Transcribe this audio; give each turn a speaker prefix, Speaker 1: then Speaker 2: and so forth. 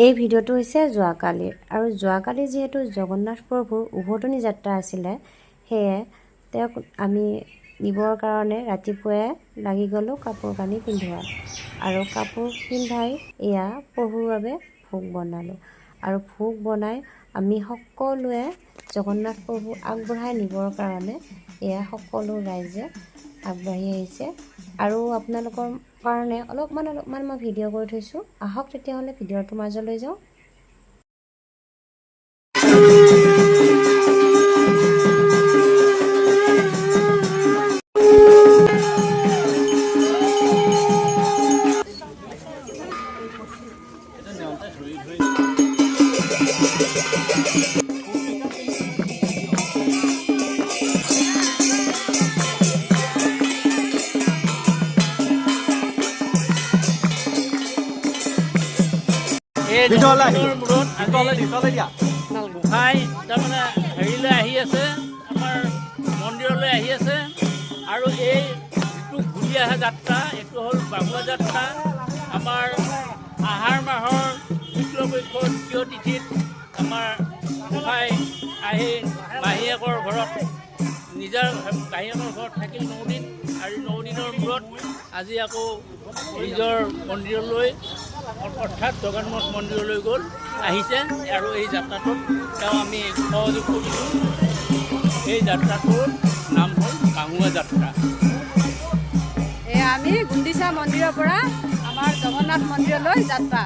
Speaker 1: এই ভিডিঅ'টো হৈছে যোৱাকালিৰ আৰু যোৱাকালি যেহেতু জগন্নাথ প্ৰভুৰ উভতনি যাত্ৰা আছিলে সেয়ে তেওঁক আমি নিবৰ কাৰণে ৰাতিপুৱাই লাগি গ'লোঁ কাপোৰ কানি পিন্ধোৱা আৰু কাপোৰ পিন্ধাই এয়া প্ৰভুৰ বাবে ভোগ বনালোঁ আৰু ভোগ বনাই আমি সকলোৱে জগন্নাথ প্ৰভু আগবঢ়াই নিবৰ কাৰণে এয়া সকলো ৰাইজে আগবাঢ়ি আহিছে আৰু আপোনালোকৰ কাৰণে অলপমান মই ভিডিঅ' কৰি থৈছোঁ আহক তেতিয়াহ'লে ভিডিঅ'টোৰ মাজলৈ যাওঁ।
Speaker 2: গোসাঁই তাৰমানে হেৰিলৈ আহি আছে আমাৰ মন্দিৰলৈ আহি আছে আৰু এই যিটো ঘূৰি অহা যাত্ৰা এইটো হ'ল বাহুৱা যাত্ৰা। আমাৰ আহাৰ মাহৰ শুক্লপক্ষৰ দ্বিতীয় তিথিত আমাৰ গোসাঁই আহি মাহীয়েকৰ ঘৰত নিজৰ মাহীয়েকৰ ঘৰত থাকিল 9 দিন আৰু 9 দিনৰ মূৰত আজি আকৌ নিজৰ মন্দিৰলৈ অৰ্থাৎ জগন্নাথ মন্দিৰলৈ গ'ল আহিছে আৰু এই যাত্ৰাটোত তেওঁ আমি সহযোগ কৰিছোঁ। এই যাত্ৰাটোৰ নাম হ'ল বাহুৱা যাত্ৰা।
Speaker 3: আমি গুণ্ডিচা মন্দিৰৰ পৰা আমাৰ জগন্নাথ মন্দিৰলৈ যাত্ৰা।